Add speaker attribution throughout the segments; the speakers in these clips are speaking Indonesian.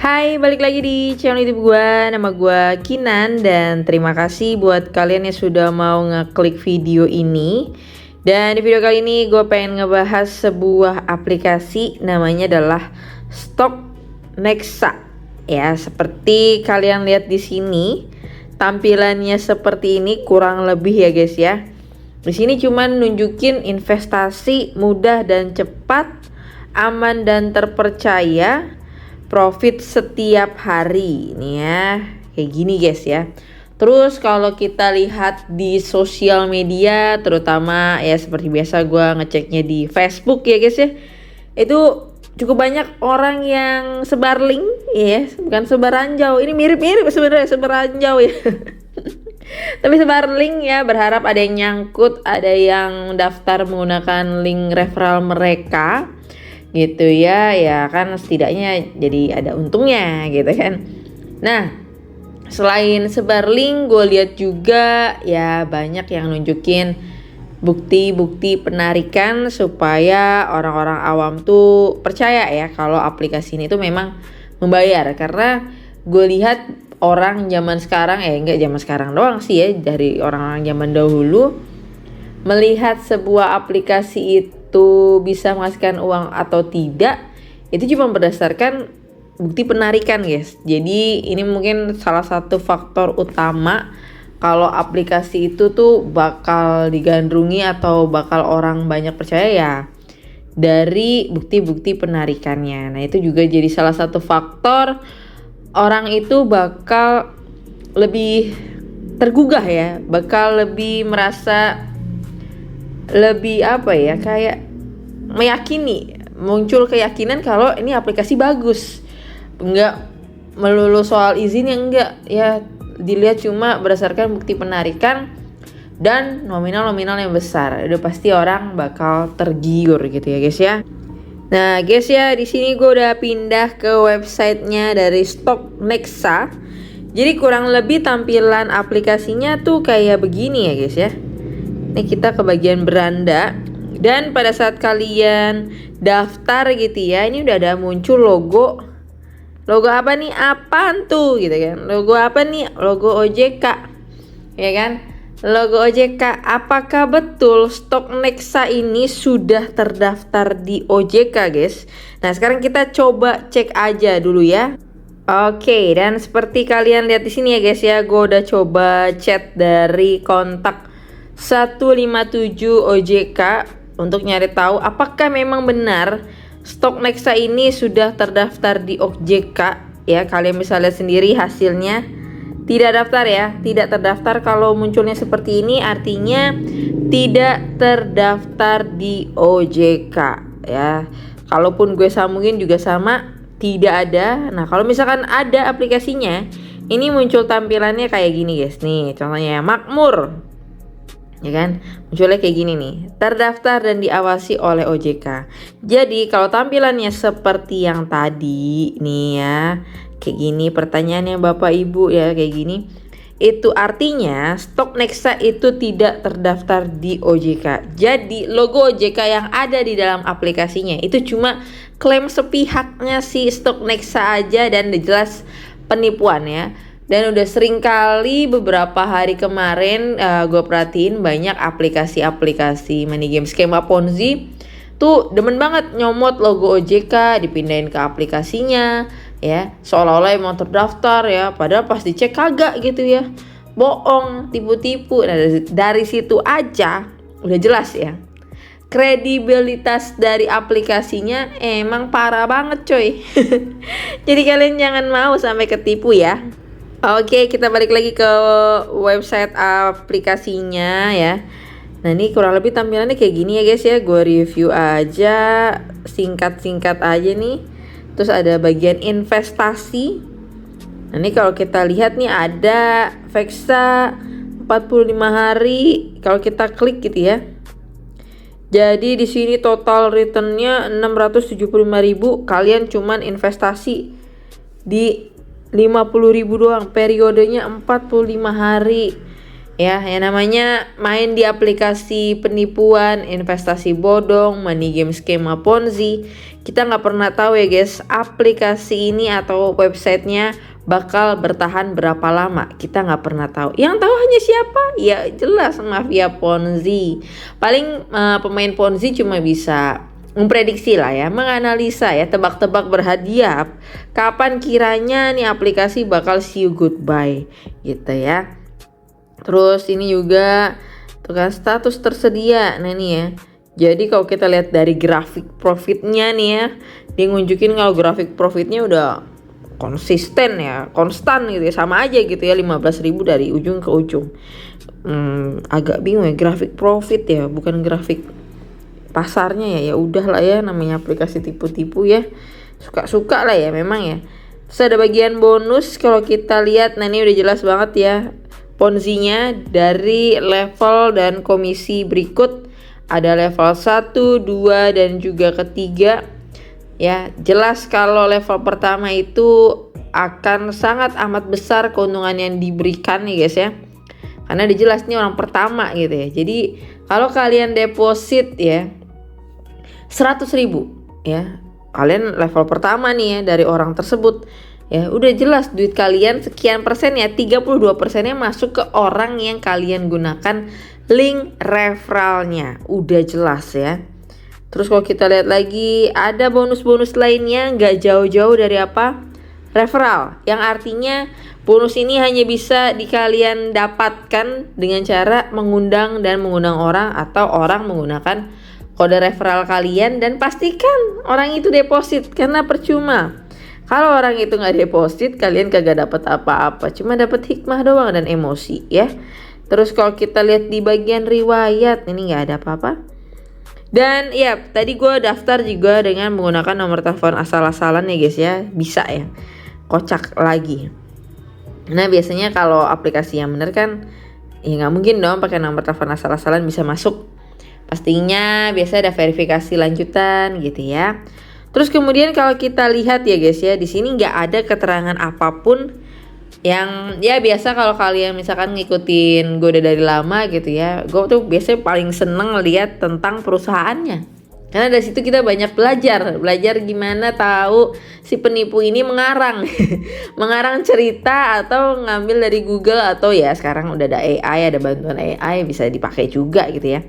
Speaker 1: Hai, balik lagi di channel YouTube gue. Nama gue Kinan dan terima kasih buat kalian yang sudah mau ngeklik video ini. Dan di video kali ini gue pengen ngebahas sebuah aplikasi namanya adalah Stock Nexa. Ya, seperti kalian lihat di sini, tampilannya seperti ini kurang lebih ya guys ya. Di sini cuman nunjukin investasi mudah dan cepat, aman dan terpercaya, profit setiap hari nih ya, kayak gini guys ya. Terus kalau kita lihat di sosial media, terutama ya seperti biasa gue ngeceknya di Facebook ya guys ya, itu cukup banyak orang yang sebar link ya, bukan sebar ranjau, ini mirip-mirip sebenarnya sebar ranjau ya. Tapi sebar link ya, berharap ada yang nyangkut, ada yang daftar menggunakan link referral mereka gitu ya, ya kan setidaknya jadi ada untungnya gitu kan. Nah, selain sebar link, gue lihat juga ya banyak yang nunjukin bukti-bukti penarikan supaya orang-orang awam tuh percaya ya kalau aplikasi ini tuh memang membayar. Karena gue lihat orang zaman sekarang, enggak zaman sekarang doang sih ya, dari orang-orang zaman dahulu melihat sebuah aplikasi itu bisa menghasilkan uang atau tidak, itu cuma berdasarkan bukti penarikan guys. Jadi ini mungkin salah satu faktor utama kalau aplikasi itu tuh bakal digandrungi atau bakal orang banyak percaya ya, dari bukti-bukti penarikannya. Nah itu juga jadi salah satu faktor orang itu bakal lebih tergugah ya, bakal lebih merasa lebih apa ya, kayak meyakini, muncul keyakinan kalau ini aplikasi bagus. Enggak melulu soal izin yang enggak ya, dilihat cuma berdasarkan bukti penarikan dan nominal-nominal yang besar. Udah pasti orang bakal tergiur gitu ya guys ya. Nah guys ya, di sini gue udah pindah ke websitenya dari Stock Nexa. Jadi kurang lebih tampilan aplikasinya tuh kayak begini ya guys ya. Ini kita ke bagian beranda, dan pada saat kalian daftar gitu ya, ini udah ada muncul logo apa nih, apaan tuh gitu kan, logo apa nih, logo OJK ya kan, logo OJK. Apakah betul Stock Nexa ini sudah terdaftar di OJK guys? Nah sekarang kita coba cek aja dulu ya. Oke, dan seperti kalian lihat di sini ya guys ya, gue udah coba chat dari kontak 157 OJK untuk nyari tahu apakah memang benar Stock Nexa ini sudah terdaftar di OJK ya. Kalian bisa lihat sendiri hasilnya tidak daftar ya, tidak terdaftar. Kalau munculnya seperti ini artinya tidak terdaftar di OJK ya. Kalaupun gue sambungin juga sama, tidak ada. Nah kalau misalkan ada aplikasinya, ini muncul tampilannya kayak gini guys. Nih contohnya ya, Makmur ya kan, munculnya kayak gini nih, terdaftar dan diawasi oleh OJK. Jadi kalau tampilannya seperti yang tadi nih ya, kayak gini pertanyaannya Bapak Ibu ya, kayak gini, itu artinya Stock Nexa itu tidak terdaftar di OJK. Jadi logo OJK yang ada di dalam aplikasinya itu cuma klaim sepihaknya si Stock Nexa aja, dan jelas penipuan ya. Dan udah sering kali beberapa hari kemarin gue perhatiin banyak aplikasi-aplikasi money game skema Ponzi tuh demen banget nyomot logo OJK, dipindahin ke aplikasinya ya, seolah-olah emang terdaftar ya, padahal pas dicek kagak gitu ya, bohong, tipu-tipu. Nah dari situ aja udah jelas ya, kredibilitas dari aplikasinya emang parah banget coy. Jadi kalian jangan mau sampai ketipu ya. Oke, kita balik lagi ke website aplikasinya ya. Nah ini kurang lebih tampilannya kayak gini ya guys ya. Gue review aja, singkat-singkat aja nih. Terus ada bagian investasi. Nah ini kalau kita lihat nih ada Vexa 45 hari. Kalau kita klik gitu ya, jadi di sini total returnnya 675.000. Kalian cuman investasi di 50.000 doang, periodenya 45 hari Ya, yang namanya main di aplikasi penipuan, investasi bodong, money game skema Ponzi, kita nggak pernah tahu ya guys, aplikasi ini atau websitenya bakal bertahan berapa lama. Kita nggak pernah tahu. Yang tahu hanya siapa? Ya jelas mafia Ponzi. Paling pemain Ponzi cuma bisa memprediksi lah ya, menganalisa ya, tebak-tebak berhadiah kapan kiranya nih aplikasi bakal see you goodbye gitu ya. Terus ini juga tuh kan status tersedia. Nah ini ya. Jadi kalau kita lihat dari grafik profitnya nih ya, dia nunjukin kalau grafik profitnya udah konsisten ya, konstan gitu ya, sama aja gitu ya, 15.000 dari ujung ke ujung. Agak bingung ya, grafik profit ya, bukan grafik pasarnya ya. Ya udah lah ya, namanya aplikasi tipu-tipu ya, suka-suka lah ya memang ya. Terus ada bagian bonus kalau kita lihat. Nah ini udah jelas banget ya Ponzi-nya dari level dan komisi berikut. Ada level 1, 2 dan juga ketiga. Ya, jelas kalau level pertama itu akan sangat amat besar keuntungan yang diberikan nih guys ya. Karena udah jelas nih orang pertama gitu ya. Jadi kalau kalian deposit ya 100.000 ya, kalian level pertama nih ya dari orang tersebut. Ya udah jelas duit kalian sekian persen ya, 32%-nya masuk ke orang yang kalian gunakan link referralnya. Udah jelas ya. Terus kalau kita lihat lagi ada bonus-bonus lainnya nggak jauh-jauh dari apa? Referral. Yang artinya bonus ini hanya bisa kalian dapatkan dengan cara mengundang orang atau orang menggunakan kode referral kalian, dan pastikan orang itu deposit karena percuma. Kalau orang itu nggak deposit, kalian kagak dapat apa-apa, cuma dapat hikmah doang dan emosi ya. Terus kalau kita lihat di bagian riwayat, ini nggak ada apa-apa. Dan ya tadi gue daftar juga dengan menggunakan nomor telepon asal-asalan ya guys ya, bisa ya, kocak lagi. Nah biasanya kalau aplikasi yang bener kan, ya nggak mungkin dong pakai nomor telepon asal-asalan bisa masuk. Pastinya biasanya ada verifikasi lanjutan gitu ya. Terus kemudian kalau kita lihat ya guys ya, di sini nggak ada keterangan apapun yang ya biasa kalau kalian misalkan ngikutin gue udah dari lama gitu ya, gue tuh biasanya paling seneng lihat tentang perusahaannya. Karena dari situ kita banyak belajar gimana tahu si penipu ini mengarang, mengarang cerita atau ngambil dari Google, atau ya sekarang udah ada AI, ada bantuan AI bisa dipakai juga gitu ya.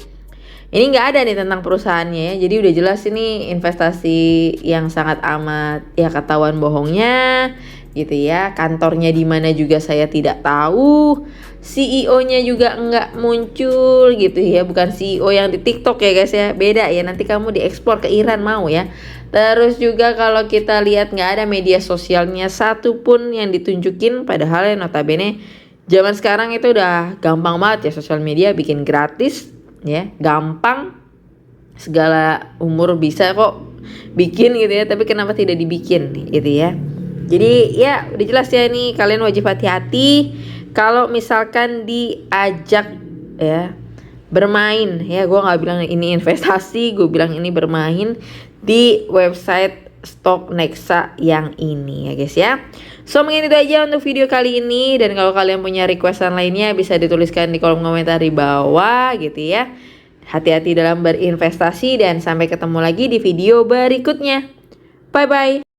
Speaker 1: Ini nggak ada nih tentang perusahaannya ya, jadi udah jelas ini investasi yang sangat amat ya ketahuan bohongnya gitu ya. Kantornya di mana juga saya tidak tahu, CEO-nya juga nggak muncul gitu ya, bukan CEO yang di TikTok ya guys ya, beda ya, nanti kamu diekspor ke Iran mau ya. Terus juga kalau kita lihat nggak ada media sosialnya satupun yang ditunjukin, padahal ya notabene zaman sekarang itu udah gampang banget ya sosial media, bikin gratis ya, gampang, segala umur bisa kok bikin gitu ya, tapi kenapa tidak dibikin gitu ya. Jadi ya udah jelas ya, ini kalian wajib hati-hati kalau misalkan diajak ya bermain ya. Gue nggak bilang ini investasi, gue bilang ini bermain di website Stock Nexa yang ini ya guys ya. So mungkin itu aja untuk video kali ini, dan kalau kalian punya requestan lainnya bisa dituliskan di kolom komentar di bawah gitu ya. Hati-hati dalam berinvestasi dan sampai ketemu lagi di video berikutnya. Bye bye.